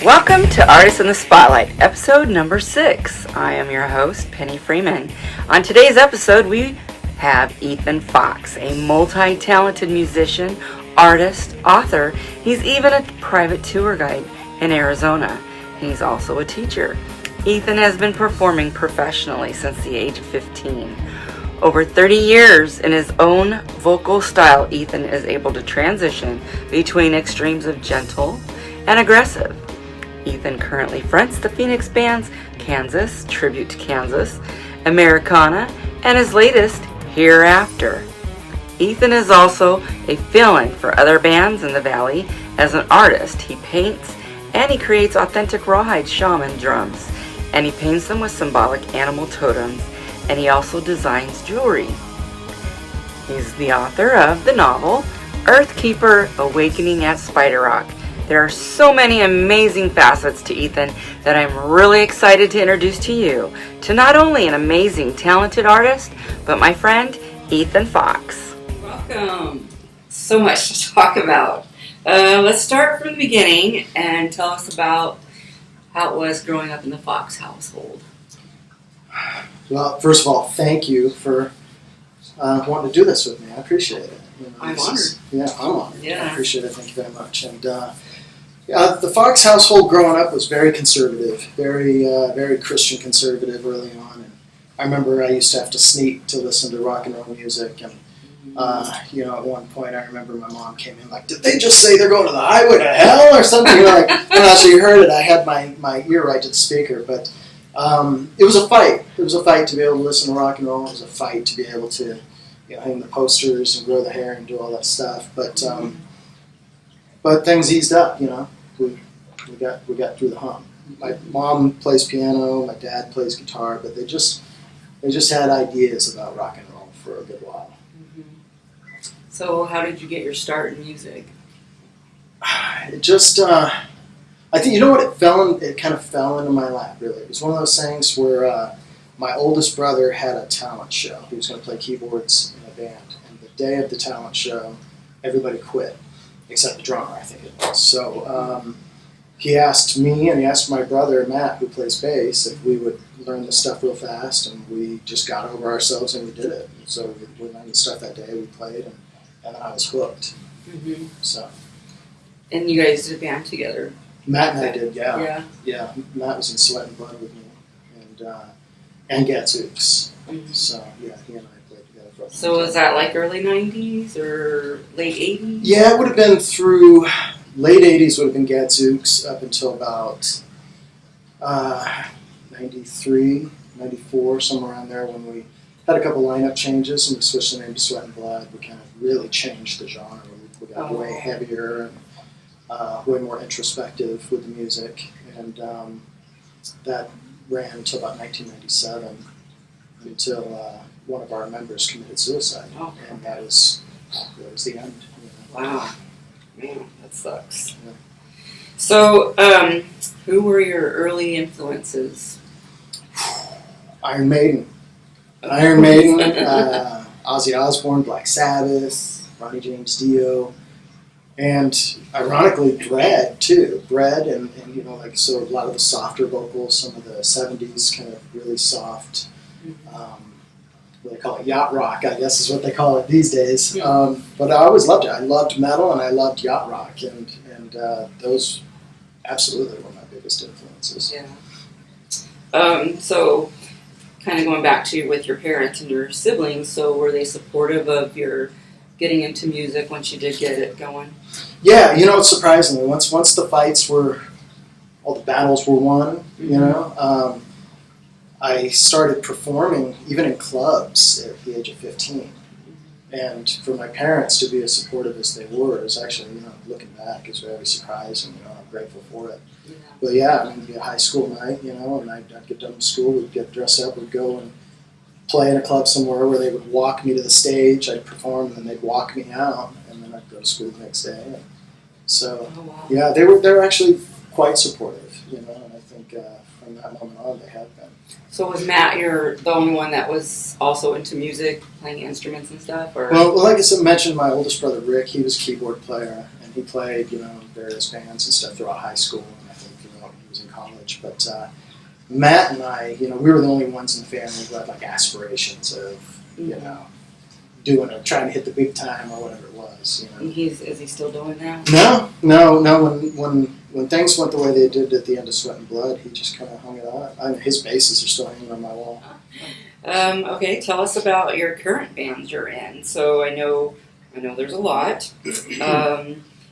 Welcome to Artists in the Spotlight, episode number 6. I am your host, Penny Freeman. On today's episode, we have Ethan Foxx, a multi-talented musician, artist, author. He's even a private tour guide in Arizona. He's also a teacher. Ethan has been performing professionally since the age of 15. Over 30 years in his own vocal style, Ethan is able to transition between extremes of gentle and aggressive. Ethan currently fronts the Phoenix bands Kansas, Tribute to Kansas, Americana, and his latest, Hereafter. Ethan is also a fill-in for other bands in the Valley. As an artist, he paints and he creates authentic rawhide shaman drums, and he paints them with symbolic animal totems, and he also designs jewelry. He's the author of the novel Earthkeeper: Awakening at Spider Rock. There are so many amazing facets to Ethan that I'm really excited to introduce to you, to not only an amazing, talented artist, but my friend, Ethan Foxx. Welcome. So much to talk about. Let's start from the beginning and tell us about how it was growing up in the Foxx household. Well, first of all, thank you for wanting to do this with me. I appreciate it. I'm honored. I'm honored. Yeah. I appreciate it. Thank you very much. And the Foxx household growing up was very conservative, very Christian conservative early on. And I remember I used to have to sneak to listen to rock and roll music. And, at one point I remember my mom came in like, did they just say they're going to the highway to hell or something? I'm not sure you heard it. I had my ear right to the speaker. But it was a fight. It was a fight to be able to listen to rock and roll. It was a fight to be able to hang the posters and grow the hair and do all that stuff. But things eased up, We got through the hump. My mom plays piano, my dad plays guitar, but they just had ideas about rock and roll for a good while. Mm-hmm. So how did you get your start in music? It just I think it kind of fell into my lap, really. It was one of those things where my oldest brother had a talent show. He was going to play keyboards in a band, and the day of the talent show, everybody quit. Except the drummer, I think it was. So he asked me and he asked my brother, Matt, who plays bass, if we would learn the stuff real fast, and we just got over ourselves and we did it. So we learned the stuff that day, we played, and then I was hooked. Mm-hmm. So. And you guys did a band together? Matt and I did, yeah. Yeah, Matt was in Sweat and Blood with me, and Gadzooks. Mm-hmm. So, yeah, he and I played together for a long time. So was that like early 90s or late 80s? Yeah, it would have been through late 80s would have been Gadzooks up until about 93, 94, somewhere around there when we had a couple lineup changes and we switched the name to Sweat and Blood. We kind of really changed the genre. We got way heavier and way more introspective with the music. And that ran until about 1997 until one of our members committed suicide. Oh. And that was the end. Wow. Man, that sucks. Yeah. So, who were your early influences? Iron Maiden, Ozzy Osbourne, Black Sabbath, Ronnie James Dio, and ironically Bread too. Bread and so a lot of the softer vocals, some of the 70s kind of really soft. What they call it, yacht rock, I guess is what they call it these days. But I always loved it. I loved metal and I loved yacht rock, and those absolutely were my biggest influences. Yeah. So, kind of going back to with your parents and your siblings, so were they supportive of your getting into music once you did get it going? Yeah, surprisingly, once the fights were, all the battles were won, I started performing even in clubs at the age of 15. And for my parents to be as supportive as they were is actually, looking back, is very surprising. I'm grateful for it. Yeah. But yeah, it'd be a high school night, and I'd get done with school, we'd get dressed up, we'd go and play in a club somewhere where they would walk me to the stage, I'd perform, and then they'd walk me out, and then I'd go to school the next day. And so, yeah, they were actually quite supportive, and I think from that moment on they have been. So was Matt the only one that was also into music, playing instruments and stuff? Or? Well, like I mentioned, my oldest brother Rick, he was a keyboard player, and he played, various bands and stuff throughout high school, and I think was in college. But Matt and I, we were the only ones in the family who had like aspirations of, doing it, trying to hit the big time or whatever it was. Is he still doing that? No. When things went the way they did at the end of Sweat and Blood, he just kind of hung it up. His basses are still hanging on my wall. Okay, tell us about your current bands you're in. So I know there's a lot.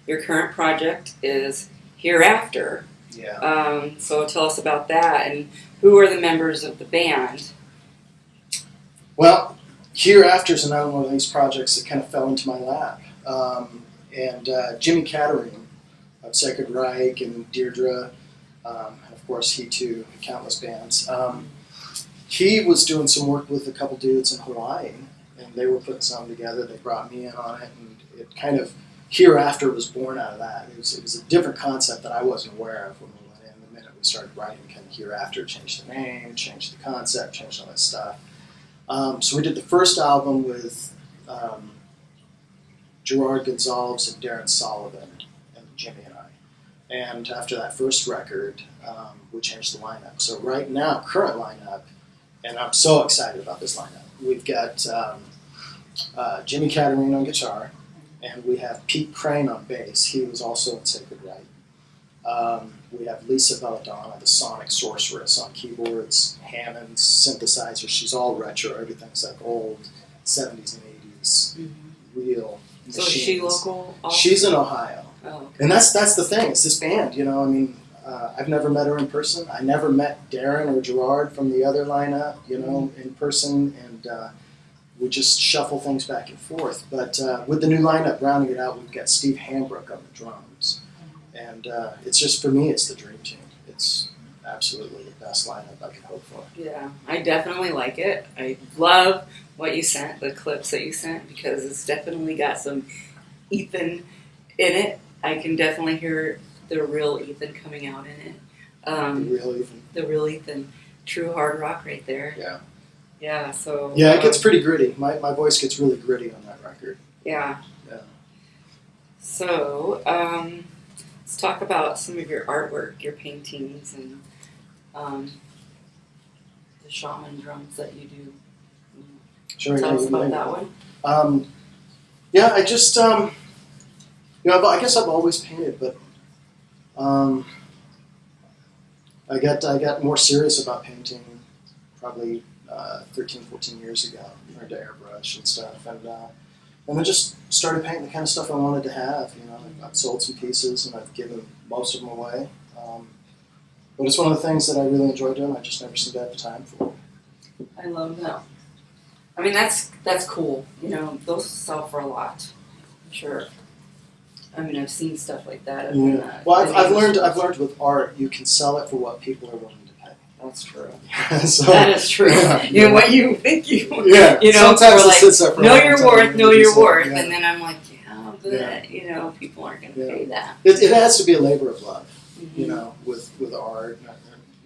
Your current project is Hereafter. Yeah. So tell us about that, and who are the members of the band? Well, Hereafter is another one of these projects that kind of fell into my lap. Jimmy Catering of Sacred Reich and Deirdre, and of course he too, countless bands. He was doing some work with a couple dudes in Hawaii, and they were putting something together. They brought me in on it, and it kind of, Hereafter was born out of that. It was a different concept that I wasn't aware of when we went in. The minute we started writing kind of Hereafter, changed the name, changed the concept, changed all that stuff. So we did the first album with Gerard Gonzalez and Darren Sullivan and Jimmy and I. And after that first record, we changed the lineup. So right now, current lineup, and I'm so excited about this lineup. We've got Jimmy Catering on guitar, and we have Pete Crane on bass. He was also in Sacred Reich. We have Lisa Belladonna, the sonic sorceress, on keyboards, Hammond's synthesizer. She's all retro. Everything's like old 70s and 80s, real machines. So is she local also? She's in Ohio. Oh, okay. And that's the thing. It's this band, I've never met her in person. I never met Darren or Gerard from the other lineup, in person. And we just shuffle things back and forth. But with the new lineup, rounding it out, we've got Steve Hambrook on the drums. And it's just, for me, it's the dream team. It's absolutely the best lineup I could hope for. Yeah, I definitely like it. I love what you sent, the clips that you sent, because it's definitely got some Ethan in it. I can definitely hear the real Ethan coming out in it. The real Ethan. The real Ethan. True hard rock right there. Yeah. Yeah, so... Yeah, it gets pretty gritty. My voice gets really gritty on that record. Yeah. Yeah. So, let's talk about some of your artwork, your paintings, and the shaman drums that you do. Sure. Tell us about that one. Yeah, I just, I guess I've always painted, but I got more serious about painting probably 13, 14 years ago. I learned to airbrush and stuff, and then just started painting the kind of stuff I wanted to have. I've sold some pieces, and I've given most of them away. But it's one of the things that I really enjoy doing. I just never seem to have the time for it. I love that. I mean, that's cool. Those sell for a lot. I'm sure. I mean, I've seen stuff like that. Yeah. Well, I've learned with art, you can sell it for what people are willing to pay. That's true. So, that is true. Yeah, what you think you. Yeah. Sometimes it sits there for know a long your time, worth, know your worth, yeah. and then I'm like, but people aren't going to pay that. It has to be a labor of love, Mm-hmm. with art,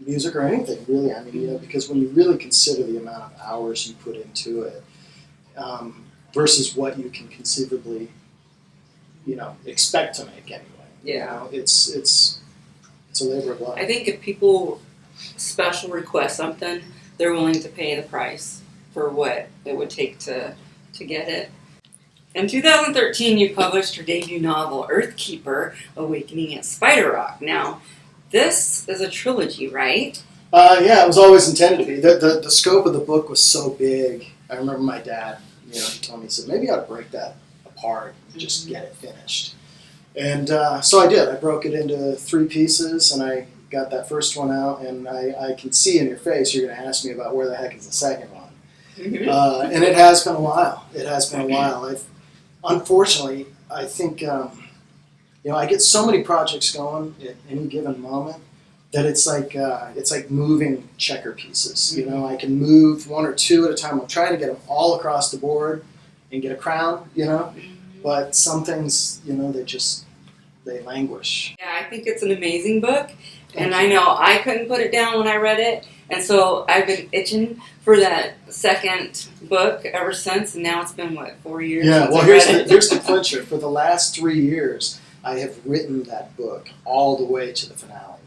music, or anything really. I mean, because when you really consider the amount of hours you put into it, versus what you can conceivably, expect to make anyway. Yeah. It's a labor of love. I think if people special request something, they're willing to pay the price for what it would take to get it. In 2013, you published your debut novel, Earthkeeper, Awakening at Spider Rock. Now, this is a trilogy, right? Yeah, it was always intended to be. The scope of the book was so big. I remember my dad, he told me, he said, maybe I ought to break that apart and just get it finished. And so I did. I broke it into 3 pieces, and I got that first one out, and I can see in your face you're going to ask me about where the heck is the second one. Mm-hmm. And it has been a while. Unfortunately, I think, I get so many projects going at any given moment that it's like moving checker pieces. Mm-hmm. I can move 1 or 2 at a time. I'm trying to get them all across the board and get a crown, Mm-hmm. But some things, they languish. Yeah, I think it's an amazing book, and I know I couldn't put it down when I read it, and so I've been itching for that second book ever since, and now it's been, 4 years Yeah, since well, I here's read it. here's the clincher. For the last 3 years, I have written that book all the way to the finale.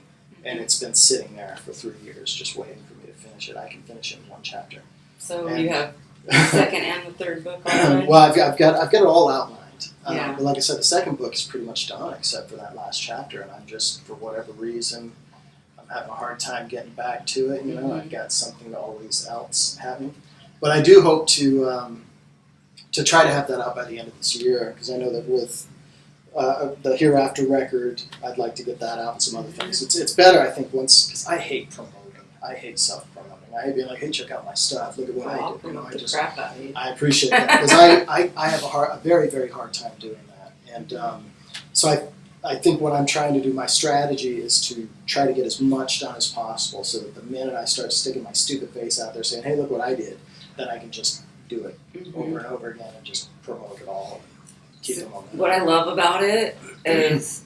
and it's been sitting there for 3 years, just waiting for me to finish it. I can finish it in one chapter. So you have the second and the third book already? Well, I've got it all outlined. Yeah. But like I said, the second book is pretty much done, except for that last chapter, and I'm just, for whatever reason, I'm having a hard time getting back to it. I've got something always else happening, but I do hope to try to have that out by the end of this year, because I know that with the Hereafter record, I'd like to get that out and some other things. It's better, I think, because I hate promoting. I hate self-promoting. I hate being like, hey, check out my stuff. Look at what I did. I appreciate that, because I have a very, very hard time doing that. And so I think what I'm trying to do, my strategy is to try to get as much done as possible, so that the minute I start sticking my stupid face out there saying, hey, look what I did, then I can just do it over and over again and just promote it all and keep them on that. What I love about it is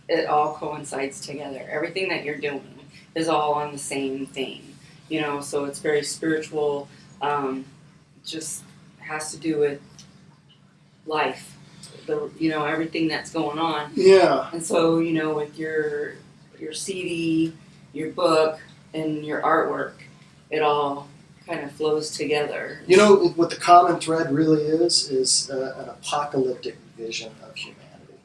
it all coincides together. Everything that you're doing is all on the same thing. So it's very spiritual, just has to do with life, everything that's going on. Yeah. And so, with your CD, your book, and your artwork, it all kind of flows together. What the common thread really is an apocalyptic vision of humanity.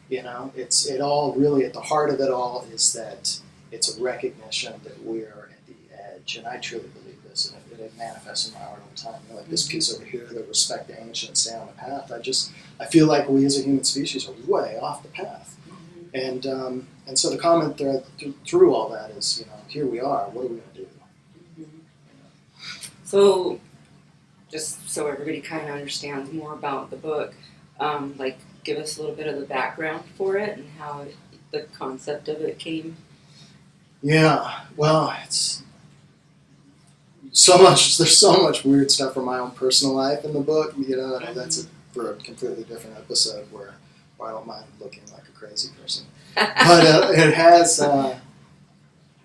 It all really, at the heart of it all, is that it's a recognition that we're at the edge, and I truly believe this, and it manifests in my art all the time. Like this piece over here, the respect the ancient, stay on the path. I feel like we as a human species are way off the path, and so the common thread through all that is, here we are. What are we going to do? So, just so everybody kind of understands more about the book, give us a little bit of the background for it and how the concept of it came. Yeah, well, it's so much. There's so much weird stuff from my own personal life in the book. And that's for a completely different episode where I don't mind looking like a crazy person. But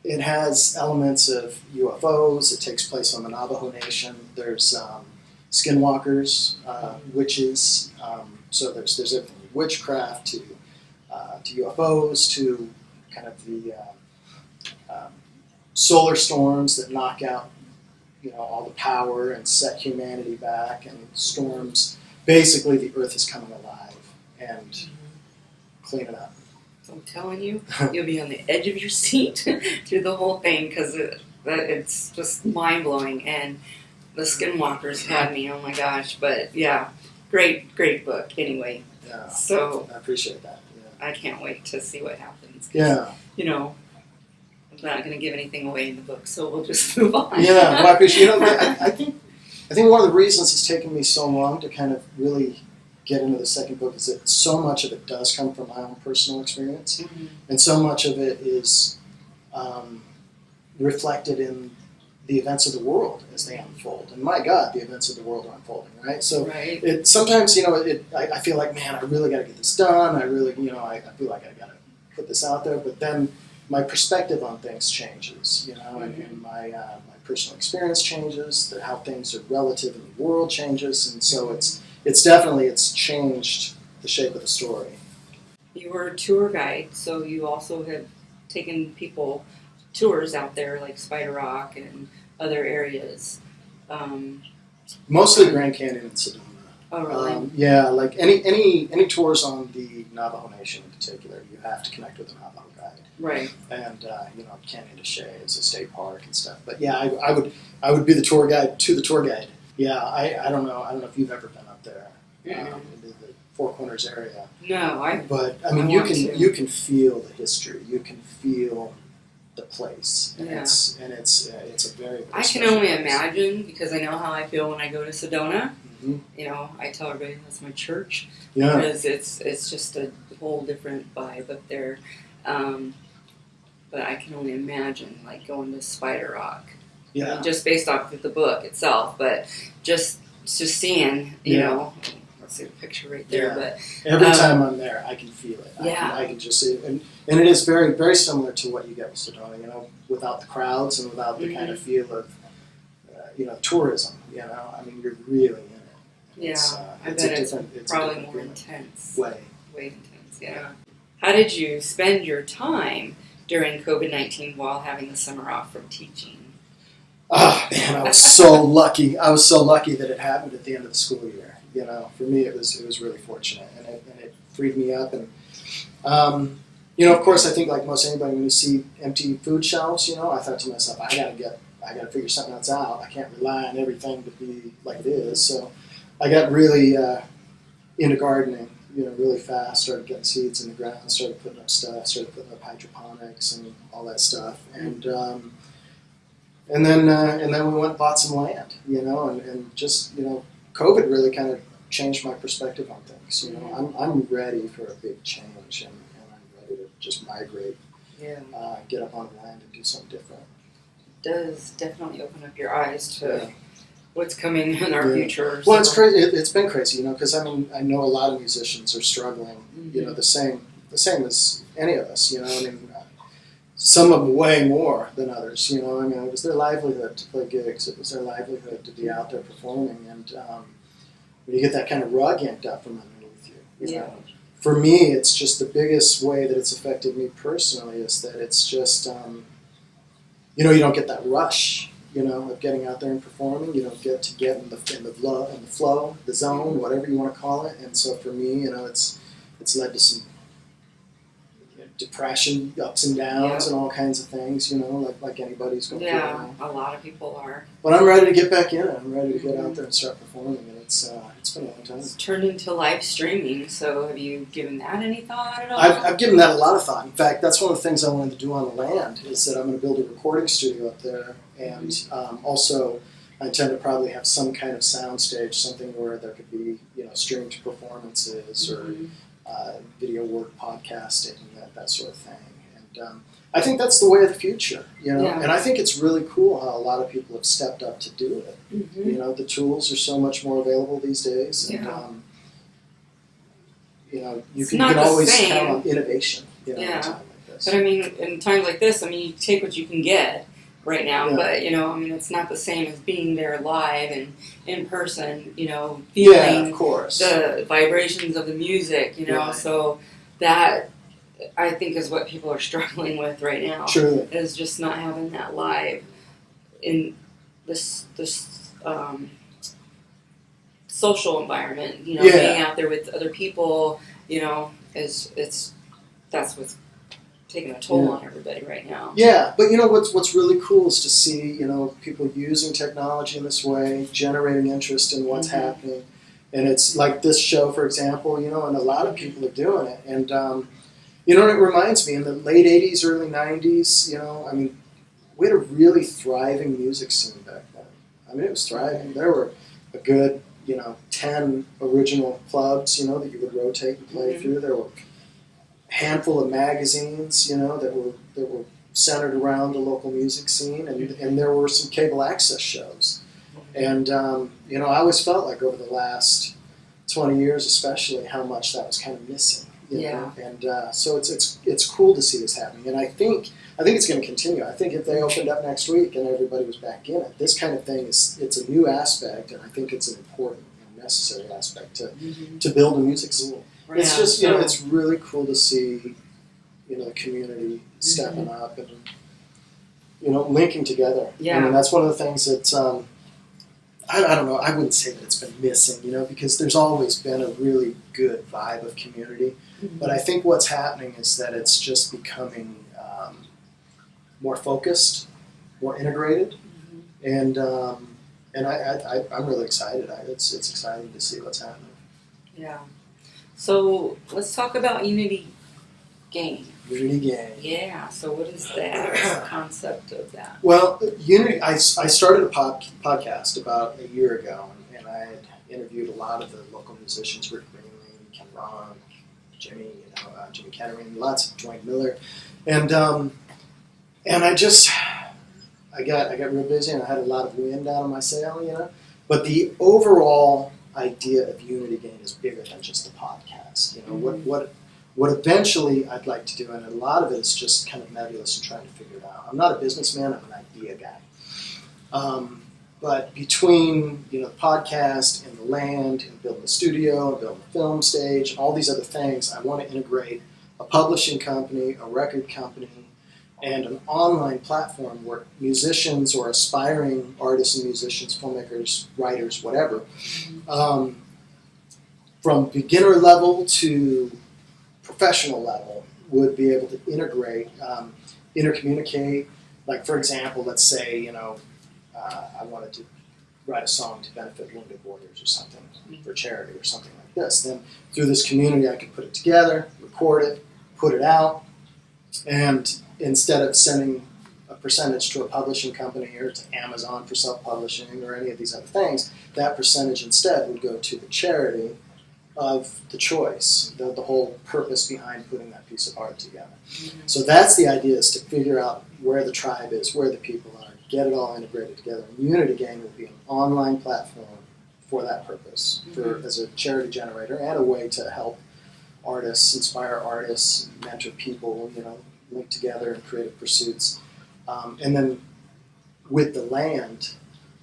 it has elements of UFOs. It takes place on the Navajo Nation. There's skinwalkers, witches. So there's everything from witchcraft to UFOs to kind of the solar storms that knock out all the power and set humanity back, and storms. Basically, the Earth is coming alive and cleaning up. I'm telling you, you'll be on the edge of your seat through the whole thing, because it's just mind-blowing. And the Skinwalkers had me, oh my gosh. But yeah, great book anyway. Yeah, so I appreciate that. Yeah. I can't wait to see what happens. Yeah. I'm not going to give anything away in the book, so we'll just move on. Yeah, well, I appreciate I think one of the reasons it's taken me so long to kind of really get into the second book is that so much of it does come from my own personal experience, and so much of it is reflected in the events of the world as they unfold. And my God, the events of the world are unfolding, right? So it sometimes, I feel like, man, I really got to get this done. I really, I feel like I got to put this out there. But then my perspective on things changes, and my personal experience changes, that how things are relative in the world changes, and so it's changed the shape of the story. You were a tour guide, so you also have taken people tours out there like Spider Rock and other areas. Mostly Grand Canyon and Sedona. Oh, really? Yeah, like any tours on the Navajo Nation in particular, you have to connect with a Navajo guide. Right. And Canyon de Chelly is a state park and stuff. But yeah, I would be the tour guide to the tour guide. Yeah, I don't know if you've ever been up there in the Four Corners area. No, But I mean, you can feel the history. You can feel the place, and it's a very, very I can only imagine, because I know how I feel when I go to Sedona. I tell everybody that's my church, because it's just a whole different vibe up there. But I can only imagine like going to Spider Rock, just based off of the book itself, but just seeing, let's see the picture right there. But every time I'm there, I can feel it. I can just see it, and it is very, very similar to what you get with Sedona. Without the crowds and without the kind of feel of tourism. I mean, you're really in it. I bet it's probably more intense. Way intense. Yeah. How did you spend your time during COVID-19 while having the summer off from teaching? Oh man, I was so lucky. I was so lucky that it happened at the end of the school year. You know, for me, it was really fortunate, and it freed me up. And you know, of course, I think like most anybody, when you see empty food shelves, you know, I thought to myself, I gotta figure something else out. I can't rely on everything to be like it is. So I got really into gardening, you know, really fast. Started getting seeds in the ground, started putting up stuff, started putting up hydroponics and all that stuff, and then we went and bought some land, you know, and just, you know, COVID really kind of changed my perspective on things. You know, I'm ready for a big change, and I'm ready to just migrate, get up on the land and do something different. It does definitely open up your eyes to what's coming in our future. Well, it's crazy. It's been crazy, you know, because I mean, I know a lot of musicians are struggling, you know, the same as any of us, you know. I mean, some of them way more than others, you know. I mean, it was their livelihood to play gigs. It was their livelihood to be out there performing. And when you get that kind of rug yanked out from underneath you know. For me, it's just the biggest way that it's affected me personally is that it's just, you know, you don't get that rush, you know, of getting out there and performing. You don't get in the flow, the zone, whatever you want to call it. And so for me, you know, it's led to some depression, ups and downs, and all kinds of things, you know, like anybody's going through. Yeah, a lot of people are. But I'm ready to get back in it. I'm ready to get out there and start performing, and it's been a long time. It's turned into live streaming, so have you given that any thought at all? I've given that a lot of thought. In fact, that's one of the things I wanted to do on the land, is that I'm going to build a recording studio up there, and also I intend to probably have some kind of sound stage, something where there could be, you know, streamed performances or video work, podcasting, that sort of thing. And I think that's the way of the future, you know. And I think it's really cool how a lot of people have stepped up to do it. You know, the tools are so much more available these days, and you know, you can always count on innovation. You know, in a time like this. But I mean, in times like this, I mean, you take what you can get right now, but you know, I mean, it's not the same as being there live and in person, you know, feeling of course. the vibrations of the music, you know. So that, I think, is what people are struggling with right now. Truly. Is just not having that live in this social environment, you know, being out there with other people, you know, that's what's taking a toll on everybody right now. Yeah, but you know what's really cool is to see, you know, people using technology in this way, generating interest in what's happening. And it's like this show, for example, you know, and a lot of people are doing it. And you know, it reminds me, in the late 80s, early 90s, you know, I mean, we had a really thriving music scene back then. I mean, it was thriving. There were a good, you know, 10 original clubs, you know, that you would rotate and play through. There were handful of magazines, you know, that were centered around the local music scene, and there were some cable access shows. And you know, I always felt like over the last 20 years, especially, how much that was kind of missing. You know? And so it's cool to see this happening, and I think it's going to continue. I think if they opened up next week and everybody was back in it, this kind of thing it's a new aspect, and I think it's an important and necessary aspect to build a music scene. It's just, you know, it's really cool to see, you know, the community stepping up and, you know, linking together. I mean, that's one of the things that, I don't know, I wouldn't say that it's been missing, you know, because there's always been a really good vibe of community. But I think what's happening is that it's just becoming more focused, more integrated, and I'm really excited. It's exciting to see what's happening. Yeah. So let's talk about Unity Gain. Unity Gain. Yeah. So what is that? What's the concept of that? Well, Unity. I started a podcast about a year ago, and I had interviewed a lot of the local musicians: Rick Greenlee, Ken Ron, Jimmy, you know, Jimmy Kettering, lots of Dwayne Miller, and I got real busy, and I had a lot of wind out of my sail, you know. But the overall idea of Unity Gain is bigger than just the podcast. You know, what eventually I'd like to do, and a lot of it is just kind of nebulous and trying to figure it out. I'm not a businessman, I'm an idea guy. But between, you know, the podcast and the land and building the studio and building the film stage and all these other things, I want to integrate a publishing company, a record company, and an online platform where musicians or aspiring artists and musicians, filmmakers, writers, whatever, from beginner level to professional level would be able to integrate, intercommunicate. Like, for example, let's say, I wanted to write a song to benefit Wounded Warriors or something for charity or something like this. Then through this community, I could put it together, record it, put it out, and instead of sending a percentage to a publishing company or to Amazon for self-publishing or any of these other things, that percentage instead would go to the charity of the choice, the whole purpose behind putting that piece of art together. So that's the idea, is to figure out where the tribe is, where the people are, get it all integrated together. And Unity Gang will be an online platform for that purpose, as a charity generator and a way to help artists, inspire artists, mentor people, link together in creative pursuits. And then with the land,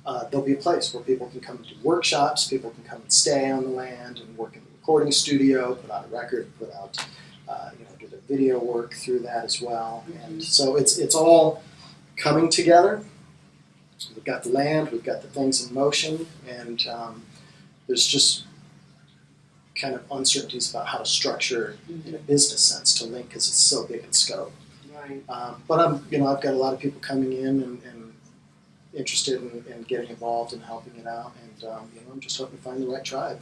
there'll be a place where people can come and do workshops, people can come and stay on the land and work in the recording studio, put out a record, put out, do the video work through that as well. And so it's all coming together. We've got the land, we've got the things in motion, and there's just kind of uncertainties about how to structure in a business sense to link, because it's so big in scope. Right. But I've got a lot of people coming in and interested in getting involved and helping it out, and I'm just hoping to find the right tribe.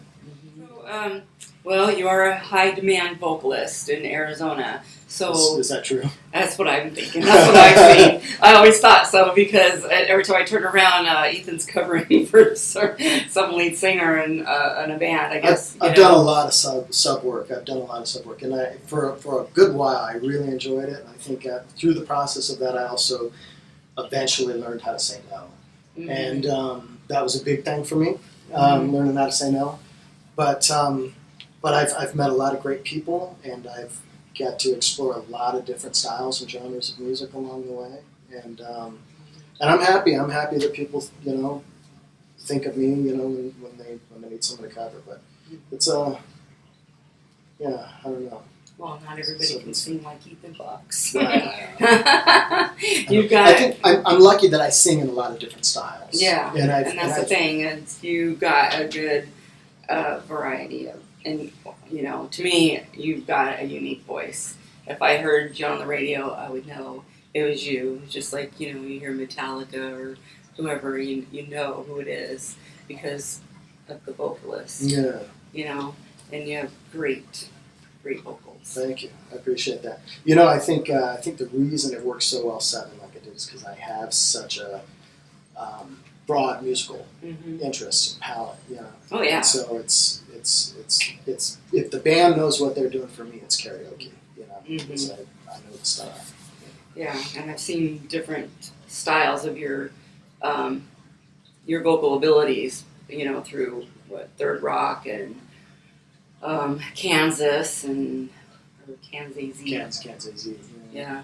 So, well, you are a high-demand vocalist in Arizona. So is that true? That's what I'm thinking. That's what I've seen. I always thought so, because every time I turn around, Ethan's covering for some lead singer in a band. I guess I've done a lot of sub work. And for a good while, I really enjoyed it. And I think through the process of that, I also eventually learned how to say no, and that was a big thing for me, learning how to say no. But I've met a lot of great people, and I've got to explore a lot of different styles and genres of music along the way, and I'm happy. I'm happy that people think of me when they need someone to cover. But it's I don't know. Well, not everybody can sing like Ethan Foxx. You've got. I think I'm lucky that I sing in a lot of different styles. Yeah, and that's the thing. Is you got a good variety of, and to me, you've got a unique voice. If I heard you on the radio, I would know it was you. Just like you hear Metallica or whoever, you know who it is because of the vocalist. Yeah. And you have great vocals. Thank you. I appreciate that. I think the reason it works so well 7 like it did is because I have such a broad musical interest and palette. Oh yeah. And so it's if the band knows what they're doing for me, it's karaoke. Because I know the stuff. Yeah, and I've seen different styles of your vocal abilities. Through Third Rock and Kansas and Kansas. Yeah.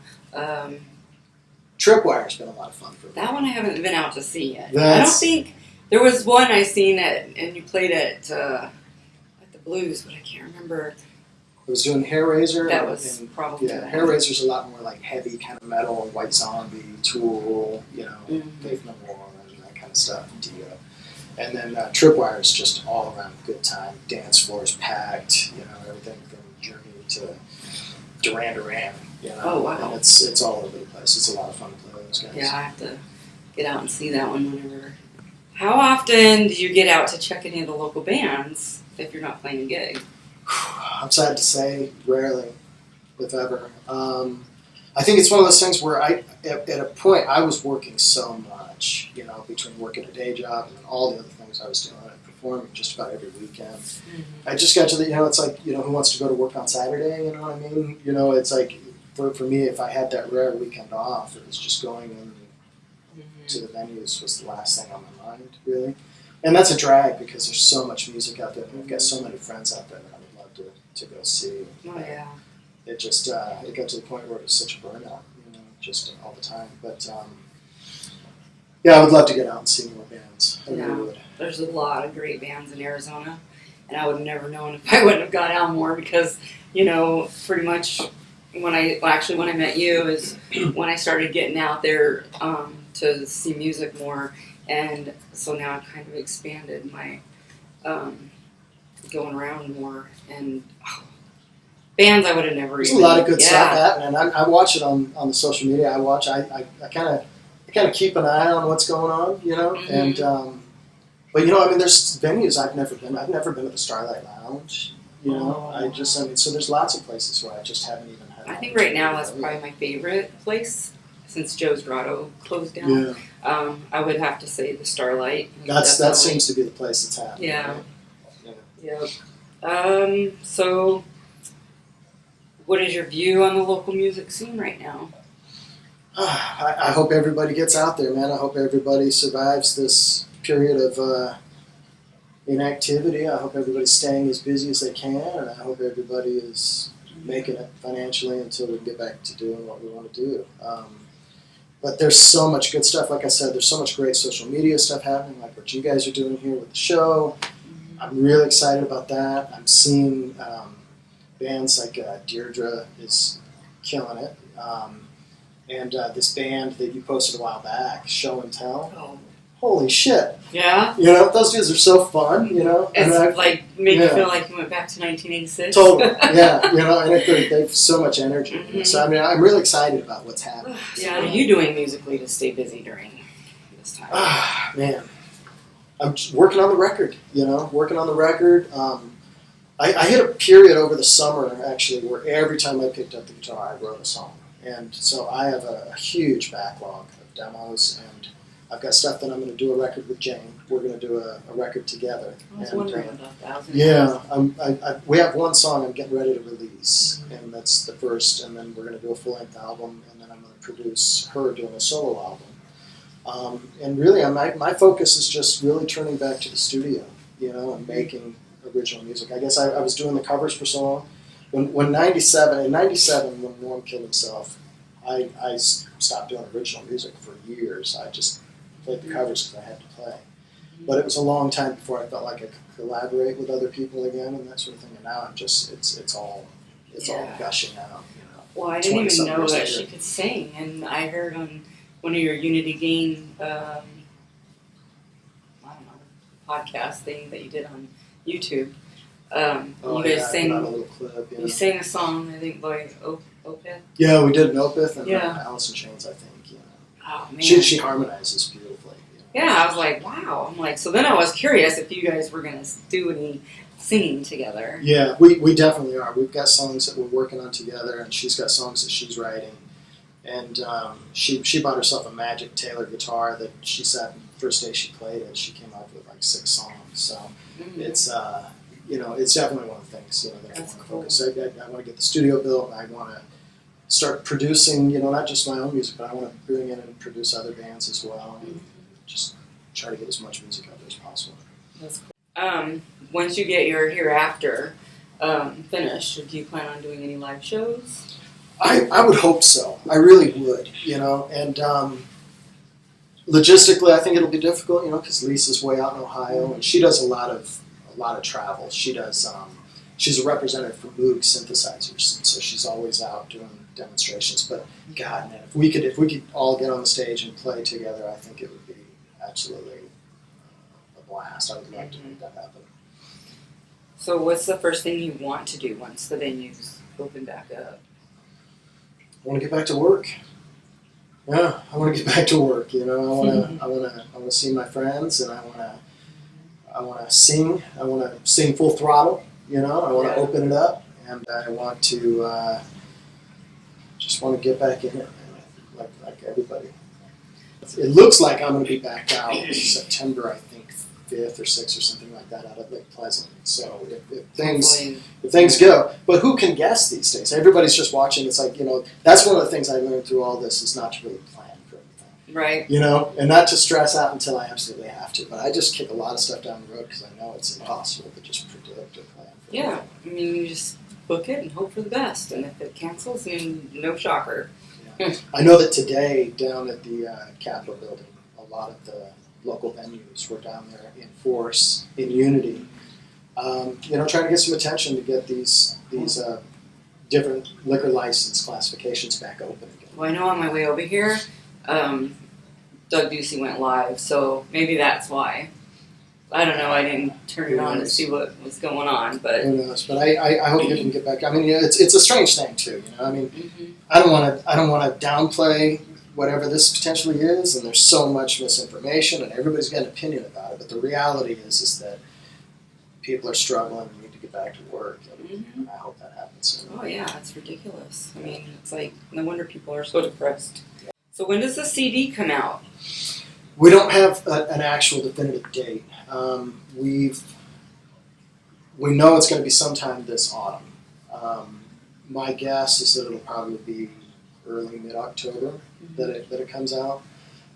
Tripwire's been a lot of fun for me. That one I haven't been out to see yet. I don't think there was one I seen and you played at the Blues, but I can't remember. I was doing Hair Razor. That was probably Hair Razor's a lot more like heavy kind of metal, White Zombie, Tool, Faith No More, and that kind of stuff. Dio. And then Tripwire is just all around good time. Dance floors packed, everything from Journey to Duran. Oh wow! And it's all over the place. It's a lot of fun to play with those guys. Yeah, I have to get out and see that one whenever. How often do you get out to check any of the local bands if you're not playing a gig? I'm sad to say, rarely, if ever. I think it's one of those things where at a point I was working so much, between working a day job and all the other things I was doing and performing just about every weekend. I just got to it's like, who wants to go to work on Saturday, you know what I mean? It's like, for me, if I had that rare weekend off, it was just going in to the venues was the last thing on my mind, really. And that's a drag because there's so much music out there, and I've got so many friends out there that I would love to go see. Oh, yeah. It just, it got to the point where it was such a burnout, just all the time. But, I would love to get out and see more bands. I really would. There's a lot of great bands in Arizona, and I would have never known if I wouldn't have gone out more because, pretty much, when I met you is when I started getting out there to see music more, and so now I've kind of expanded my going around more and bands I would have never. There's a lot of good stuff happening. I watch it on the social media. I kind of keep an eye on what's going on, you know, and but you know, I mean, there's venues I've never been. I've never been to the Starlight Lounge. You know, so there's lots of places where I just haven't even had. I think right now that's probably my favorite place since Joe's Grotto closed down. Yeah. I would have to say the Starlight. That seems to be the place that's happening. Yeah. Right? Yeah. So, what is your view on the local music scene right now? I hope everybody gets out there, man. I hope everybody survives this period of inactivity. I hope everybody's staying as busy as they can, and I hope everybody is making it financially until we can get back to doing what we want to do. But there's so much good stuff. Like I said, there's so much great social media stuff happening, like what you guys are doing here with the show. I'm really excited about that. I'm seeing bands like Deirdre is killing it. And this band that you posted a while back, Show and Tell. Oh. Holy shit. Yeah? You know, those dudes are so fun, you know. It's made you feel like you went back to 1986. Totally, yeah. You know, and they have so much energy. Mm-hmm. So, I mean, I'm really excited about what's happening. Yeah, what are you doing musically to stay busy during this time? Man. I'm just working on the record, you know, I hit a period over the summer, actually, where every time I picked up the guitar, I wrote a song. And so I have a huge backlog of demos, and I've got stuff that I'm going to do a record with Jane. We're going to do a record together. I was wondering about that. Yeah, we have one song I'm getting ready to release, and that's the first, and then we're going to do a full-length album, and then I'm going to produce her doing a solo album. And really, my focus is just really turning back to the studio, you know, and making original music. I guess I was doing the covers for so long. In 97, when Norm killed himself, I stopped doing original music for years. I just played the covers because I had to play. But it was a long time before I felt like I could collaborate with other people again and that sort of thing. And now I'm just, it's all gushing out. You know, well, I didn't even know that she could sing, and I heard on one of your Unity Gain, podcast thing that you did on YouTube. You guys sang a little clip, you sang a song, I think, by Opeth. Yeah, we did an Opeth and Allison Trains, I think. You know. Oh, man. She harmonizes beautifully. You know. Yeah, I was like, wow. I'm like, so then I was curious if you guys were going to do any singing together. Yeah, we definitely are. We've got songs that we're working on together, and she's got songs that she's writing. And she bought herself a Magic Taylor guitar that she said the first day she played it, she came up with like 6 songs. So it's you know, it's definitely one of the things, you know, that I want to focus. I want to get the studio built, and I want to start producing, you know, not just my own music, but I want to bring in and produce other bands as well, and just try to get as much music out there as possible. That's cool. Once you get your Hereafter finished, do you plan on doing any live shows? I would hope so. I really would, you know, and logistically, I think it'll be difficult, you know, because Lisa's way out in Ohio, and she does a lot of travel. She does. She's a representative for Moog synthesizers, and so she's always out doing demonstrations. But God, man, if we could all get on the stage and play together, I think it would be absolutely a blast. I would love to make that happen. So, what's the first thing you want to do once the venues open back up? I want to get back to work. Yeah, I want to get back to work. You know, I want to see my friends, and I want to sing. I want to sing full throttle. You know, I want to open it up, and I want to just want to get back in it, like everybody. It looks like I'm going to be back out September, I think, 5th or 6th or something like that, out of Lake Pleasant. So if things go, but who can guess these days? Everybody's just watching. It's like, you know, that's one of the things I learned through all this is not to really plan for anything. Right. You know, and not to stress out until I absolutely have to. But I just kick a lot of stuff down the road because I know it's impossible to just predict or plan for anything. anything. I mean, you just book it and hope for the best. And if it cancels, then no shocker. Yeah. I know that today down at the Capitol building, a lot of the local venues were down there in force, in unity, you know, trying to get some attention to get these different liquor license classifications back open again. Well, I know on my way over here, Doug Ducey went live, so maybe that's why. I don't know. I didn't turn it on to see what was going on, but who knows? But I hope you can get back. I mean, it's a strange thing too. I mean, I don't want to downplay whatever this potentially is, and there's so much misinformation, and everybody's got an opinion about it. But the reality is that people are struggling and need to get back to work, and I hope that happens soon. Oh yeah, it's ridiculous. I mean, it's like no wonder people are so depressed. So when does the CD come out? We don't have an actual definitive date. We know it's going to be sometime this autumn. My guess is that it'll probably be early mid-October that it comes out.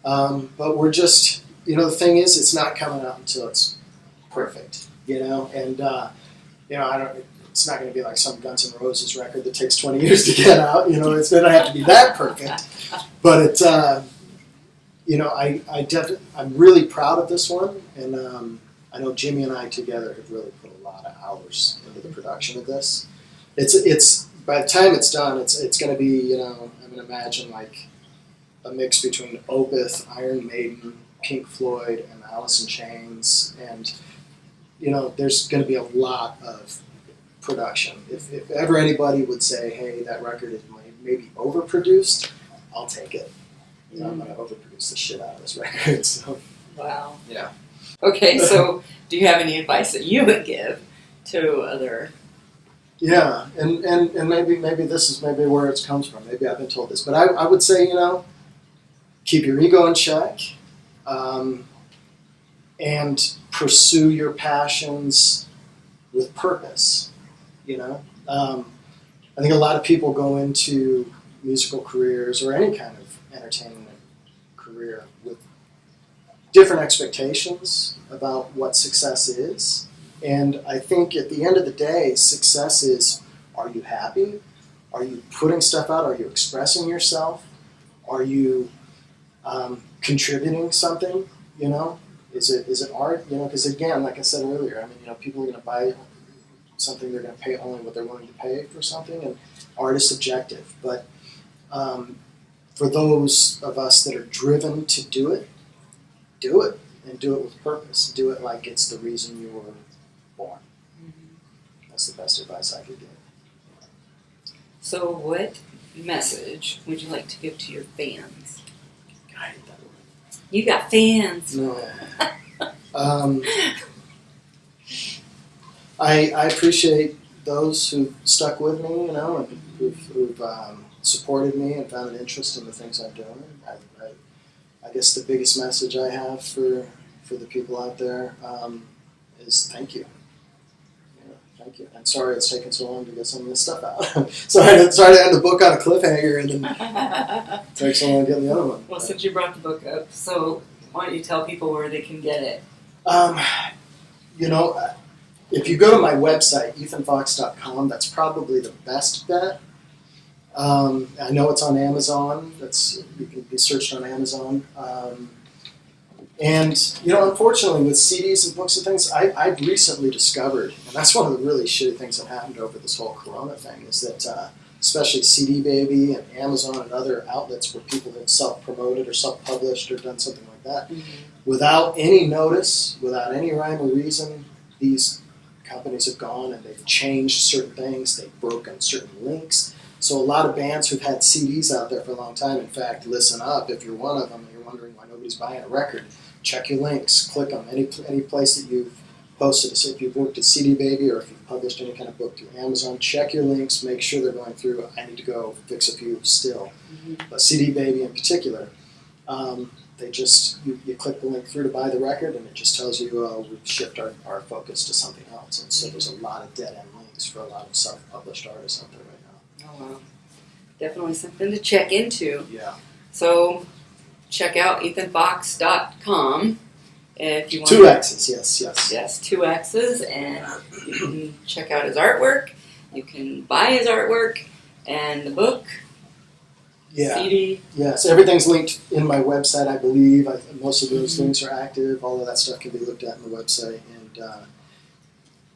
But we're just, the thing is, it's not coming out until it's perfect, and I don't. It's not going to be like some Guns N' Roses record that takes 20 years to get out. It's going to have to be that perfect. But it's, I'm really proud of this one, and I know Jimmy and I together have really put a lot of hours into the production of this. It's by the time it's done, it's going to be, I'm going to imagine like a mix between Opeth, Iron Maiden, Pink Floyd, and Allison Trains, and there's going to be a lot of production. If ever anybody would say, hey, that record is maybe overproduced, I'll take it. I'm going to overproduce the shit out of this record. So. Wow. Yeah. Okay, so do you have any advice that you would give to other? Yeah, and maybe this is maybe where it comes from. Maybe I've been told this, but I would say, keep your ego in check, and pursue your passions with purpose. I think a lot of people go into musical careers or any kind of entertainment career with different expectations about what success is. And I think at the end of the day, success is, are you happy? Are you putting stuff out? Are you expressing yourself? Are you contributing something? Is it art? Because again, like I said earlier, I mean, people are going to buy something, they're going to pay only what they're willing to pay for something, and art is subjective. But for those of us that are driven to do it, and do it with purpose. Do it like it's the reason you were born. That's the best advice I could give. So what message would you like to give to your fans? I hate that word. You got fans. No. I appreciate those who stuck with me, and who've supported me and found an interest in the things I'm doing. I guess the biggest message I have for the people out there is thank you. Thank you. And sorry it's taken so long to get some of this stuff out. sorry to end the book on a cliffhanger and then take so long to get the other one. Well, since you brought the book up, so why don't you tell people where they can get it? If you go to my website, ethanfoxx.com, that's probably the best bet. I know it's on Amazon. You can be searched on Amazon. Unfortunately, with CDs and books and things, I've recently discovered, and that's one of the really shitty things that happened over this whole Corona thing, is that especially CD Baby and Amazon and other outlets where people have self-promoted or self-published or done something like that, without any notice, without any rhyme or reason, these companies have gone and they've changed certain things, they've broken certain links. So a lot of bands who've had CDs out there for a long time, in fact, listen up, if you're one of them and you're wondering why nobody's buying a record, check your links, click them. Any place that you've posted, so if you've worked at CD Baby or if you've published any kind of book through Amazon, check your links, make sure they're going through. I need to go fix a few still. But CD Baby in particular, you click the link through to buy the record and it just tells you we've shifted our focus to something else. And so there's a lot of dead-end links for a lot of self-published artists out there right now. Oh, wow. Definitely something to check into. Yeah. So check out ethanfoxx.com if you want. 2 X's, yes. Yes, 2 X's, and you can check out his artwork. You can buy his artwork and the book. Yeah. CD. Yes, everything's linked in my website, I believe. Most of those links are active. All of that stuff can be looked at in the website. And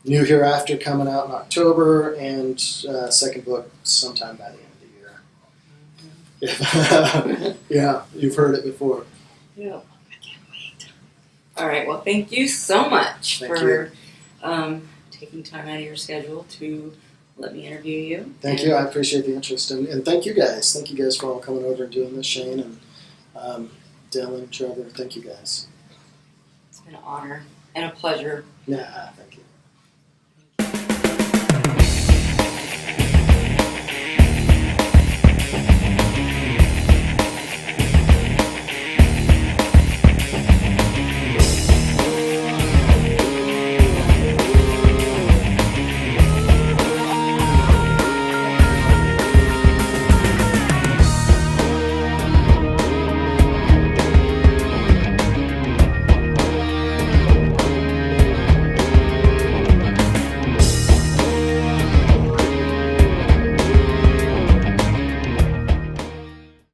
New Hereafter coming out in October, and second book sometime by the end of the year. Yeah, you've heard it before. Yeah, I can't wait. All right, well, thank you so much for taking time out of your schedule to let me interview you. Thank you. I appreciate the interest, and thank you guys. Thank you guys for all coming over and doing this, Shane and Dylan, Trevor. Thank you guys. It's been an honor and a pleasure. Yeah, thank you.